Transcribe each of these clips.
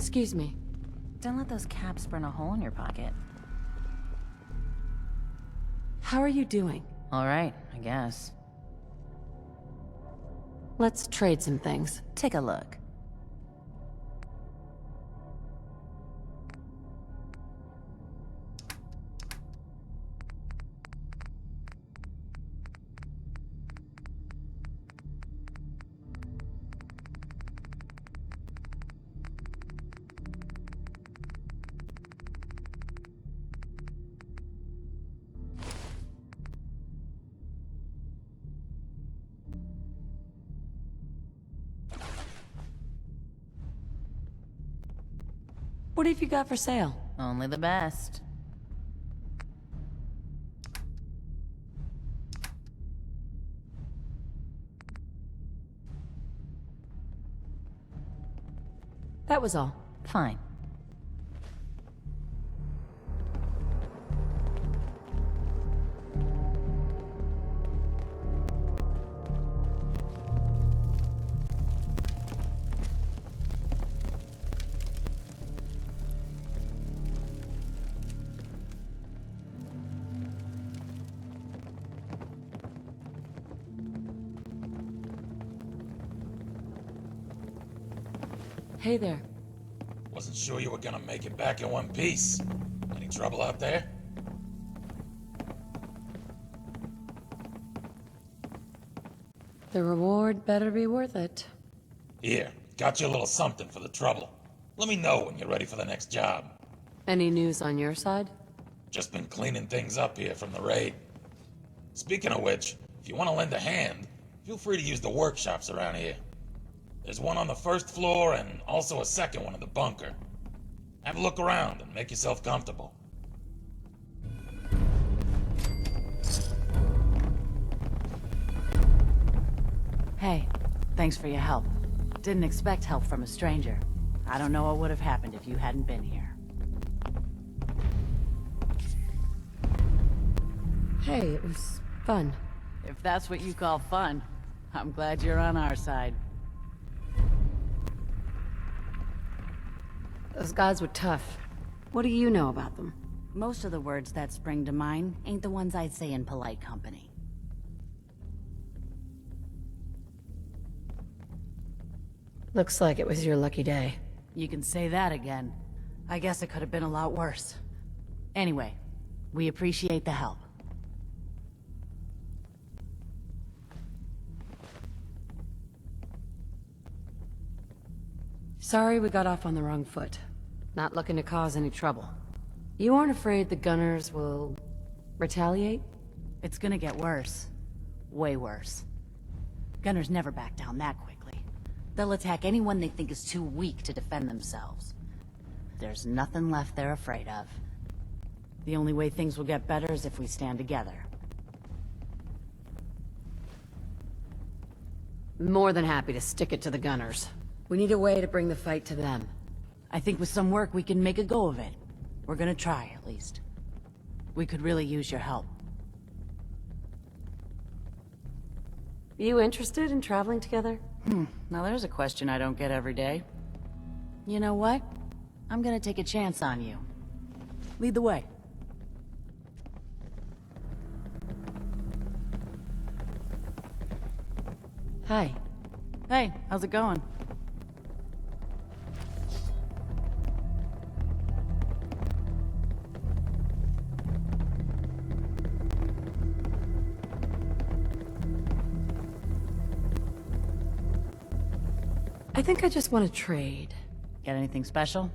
Excuse me. Don't let those caps burn a hole in your pocket. How are you doing? All right, I guess. Let's trade some things. Take a look. What have you got for sale? Only the best. That was all. Fine. Hey there. Wasn't sure you were gonna make it back in one piece. Any trouble out there? The reward better be worth it. Here, got you a little something for the trouble. Let me know when you're ready for the next job. Any news on your side? Just been cleaning things up here from the raid. Speaking of which, if you want to lend a hand, feel free to use the workshops around here. There's one on the first floor and also a second one in the bunker. Have a look around and make yourself comfortable. Hey, thanks for your help. Didn't expect help from a stranger. I don't know what would have happened if you hadn't been here. Hey, it was fun. If that's what you call fun, I'm glad you're on our side. Those guys were tough. What do you know about them? Most of the words that spring to mind ain't the ones I'd say in polite company. Looks like it was your lucky day. You can say that again. I guess it could have been a lot worse. Anyway, we appreciate the help. Sorry we got off on the wrong foot. Not looking to cause any trouble. You aren't afraid the gunners will retaliate? It's gonna get worse. Way worse. Gunners never back down that quickly. They'll attack anyone they think is too weak to defend themselves. There's nothing left they're afraid of. The only way things will get better is if we stand together. More than happy to stick it to the gunners. We need a way to bring the fight to them. I think with some work we can make a go of it. We're gonna try, at least. We could really use your help. You interested in traveling together? Now there's a question I don't get every day. You know what? I'm gonna take a chance on you. Lead the way. Hi. Hey, how's it going? I think I just want to trade. Got anything special?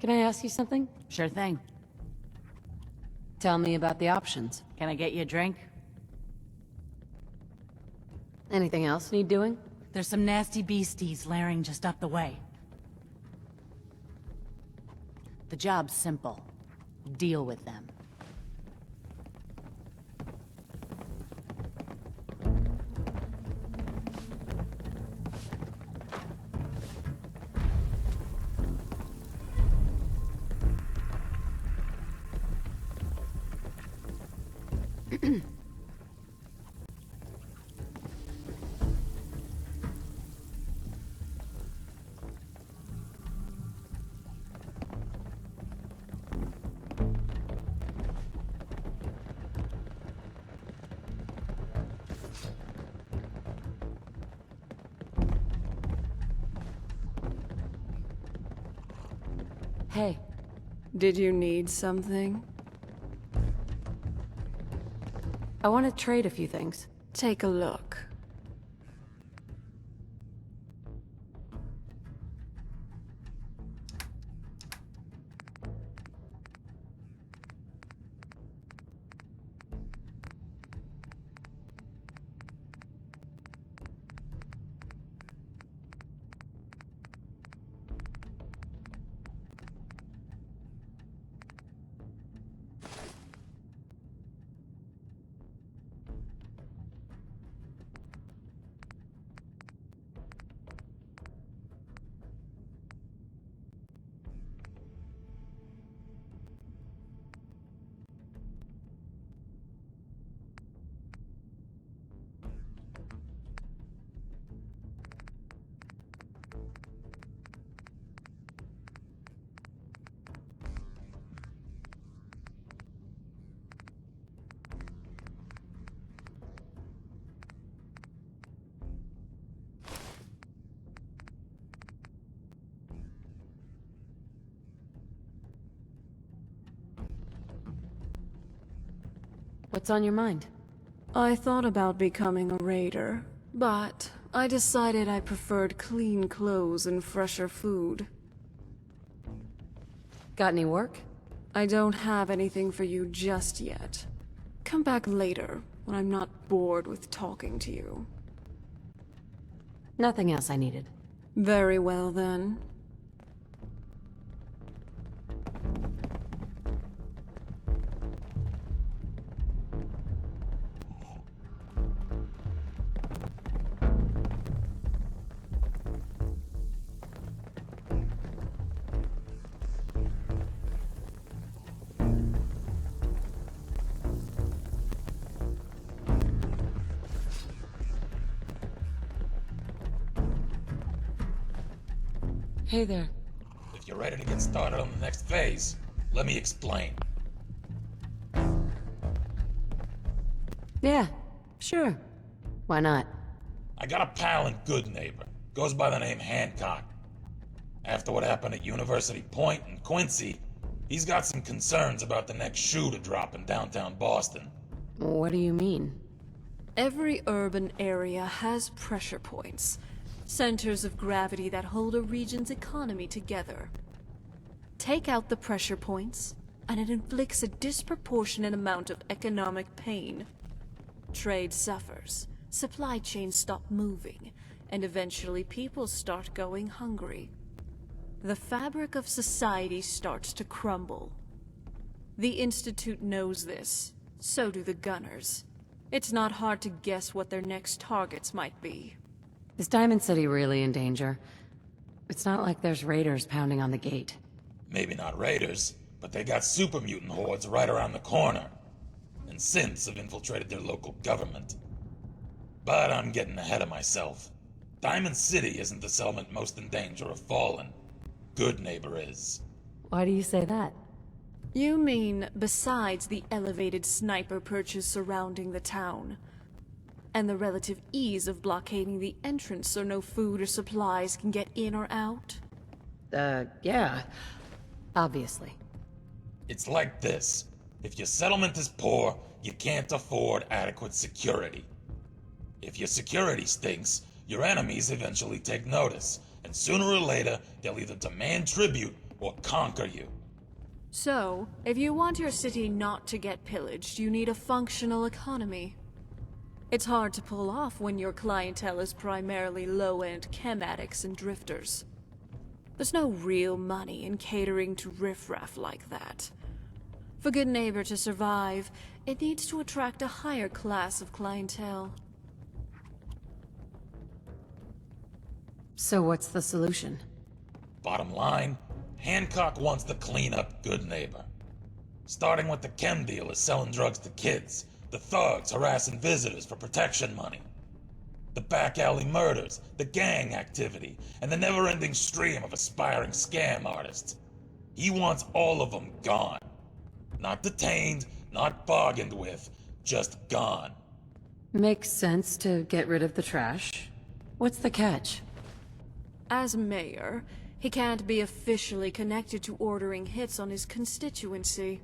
Can I ask you something? Sure thing. Tell me about the options. Can I get you a drink? Anything else need doing? There's some nasty beasties lairing just up the way. The job's simple. Deal with them. Hey, Did you need something? I want to trade a few things. Take a look. What's on your mind? I thought about becoming a raider, but I decided I preferred clean clothes and fresher food. Got any work? I don't have anything for you just yet. Come back later, when I'm not bored with talking to you. Nothing else I needed. Very well, then. Hey there. If you're ready to get started on the next phase, let me explain. Yeah, sure. Why not? I got a pal and good neighbor. Goes by the name Hancock. After what happened at University Point in Quincy, he's got some concerns about the next shoe to drop in downtown Boston. What do you mean? Every urban area has pressure points. Centers of gravity that hold a region's economy together. Take out the pressure points, and it inflicts a disproportionate amount of economic pain. Trade suffers, supply chains stop moving, and eventually people start going hungry. The fabric of society starts to crumble. The Institute knows this, so do the Gunners. It's not hard to guess what their next targets might be. Is Diamond City really in danger? It's not like there's raiders pounding on the gate. Maybe not raiders, but they got super mutant hordes right around the corner. And synths have infiltrated their local government. But I'm getting ahead of myself. Diamond City isn't the settlement most in danger of falling. Good Neighbor is. Why do you say that? You mean besides the elevated sniper perches surrounding the town? And the relative ease of blockading the entrance so no food or supplies can get in or out? Yeah. Obviously. It's like this. If your settlement is poor, you can't afford adequate security. If your security stinks, your enemies eventually take notice, and sooner or later, they'll either demand tribute or conquer you. So, if you want your city not to get pillaged, you need a functional economy. It's hard to pull off when your clientele is primarily low-end chem addicts and drifters. There's no real money in catering to riffraff like that. For Good Neighbor to survive, it needs to attract a higher class of clientele. So what's the solution? Bottom line, Hancock wants to clean up Good Neighbor. Starting with the chem dealers selling drugs to kids, the thugs harassing visitors for protection money, the back alley murders, the gang activity, and the never-ending stream of aspiring scam artists. He wants all of them gone. Not detained, not bargained with, just gone. Makes sense to get rid of the trash. What's the catch? As mayor, he can't be officially connected to ordering hits on his constituency.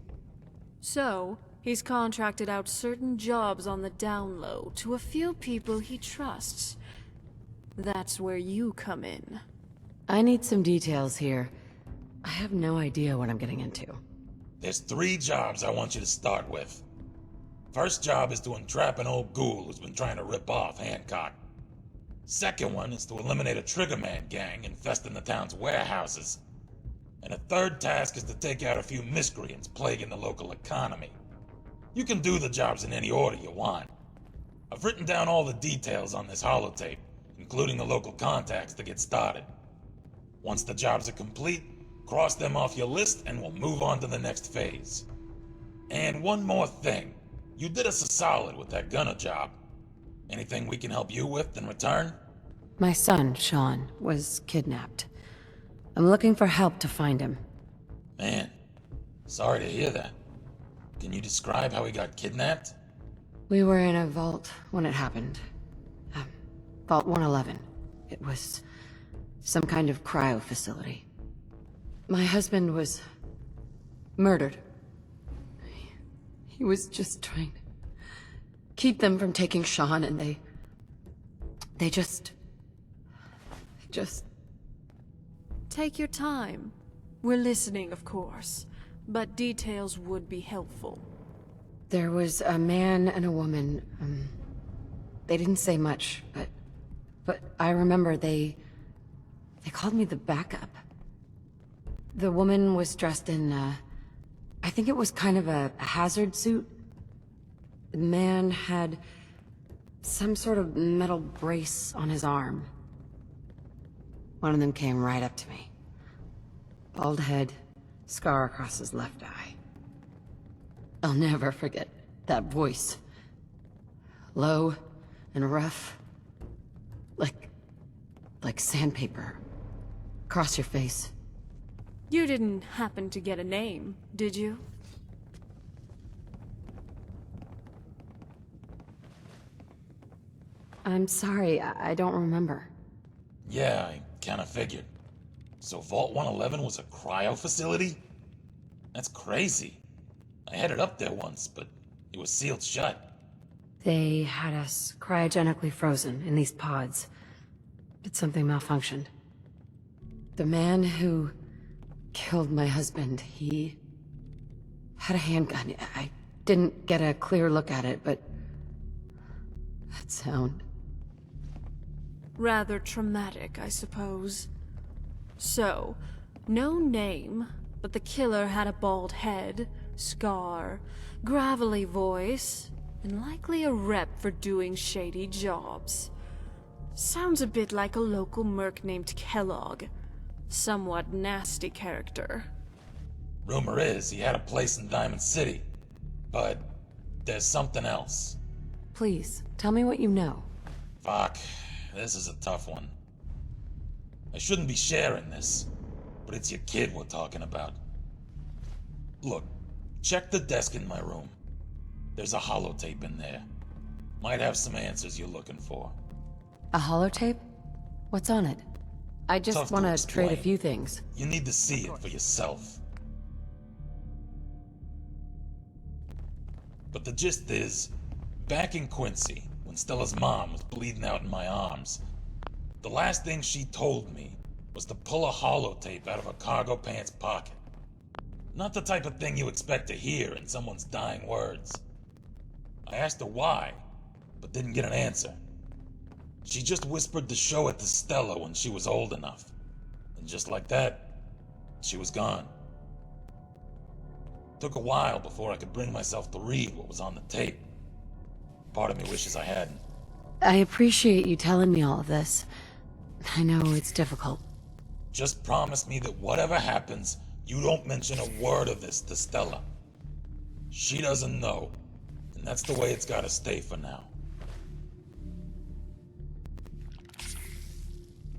So, he's contracted out certain jobs on the down low to a few people he trusts. That's where you come in. I need some details here. I have no idea what I'm getting into. There's 3 jobs I want you to start with. First job is to entrap an old ghoul who's been trying to rip off Hancock. Second one is to eliminate a Triggerman gang infesting the town's warehouses. And a third task is to take out a few miscreants plaguing the local economy. You can do the jobs in any order you want. I've written down all the details on this holotape, including the local contacts to get started. Once the jobs are complete, cross them off your list and we'll move on to the next phase. And one more thing. You did us a solid with that gunner job. Anything we can help you with in return? My son, Sean, was kidnapped. I'm looking for help to find him. Man, sorry to hear that. Can you describe how he got kidnapped? We were in a vault when it happened. Vault 111. It was some kind of cryo facility. My husband was murdered. He was just trying to keep them from taking Sean, and they just... Take your time. We're listening, of course, but details would be helpful. There was a man and a woman. They didn't say much, but I remember they called me the backup. The woman was dressed in, I think it was kind of a hazard suit. The man had some sort of metal brace on his arm. One of them came right up to me. Bald head, scar across his left eye. I'll never forget that voice. Low and rough. Like sandpaper. Across your face. You didn't happen to get a name, did you? I'm sorry, I don't remember. Yeah, I kinda figured. So Vault 111 was a cryo facility? That's crazy. I headed up there once, but it was sealed shut. They had us cryogenically frozen in these pods. But something malfunctioned. The man who killed my husband, he had a handgun. I didn't get a clear look at it, but that sound... Rather traumatic, I suppose. So, no name, but the killer had a bald head, scar, gravelly voice, and likely a rep for doing shady jobs. Sounds a bit like a local merc named Kellogg. Somewhat nasty character. Rumor is he had a place in Diamond City, but there's something else. Please, tell me what you know. Fuck, this is a tough one. I shouldn't be sharing this, but it's your kid we're talking about. Look, check the desk in my room. There's a holotape in there. Might have some answers you're looking for. A holotape? What's on it? I Tough just to want to trade a explain. few things. You need to see it for yourself. But the gist is, back in Quincy, when Stella's mom was bleeding out in my arms, the last thing she told me was to pull a holotape out of her cargo pants pocket. Not the type of thing you expect to hear in someone's dying words. I asked her why, but didn't get an answer. She just whispered to show it to Stella when she was old enough. And just like that, she was gone. Took a while before I could bring myself to read what was on the tape. Part of me wishes I hadn't. I appreciate you telling me all of this. I know it's difficult. Just promise me that whatever happens, you don't mention a word of this to Stella. She doesn't know, and And that's the way it's gotta stay for now.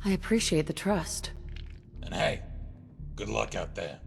I appreciate the trust. And hey, good luck out there.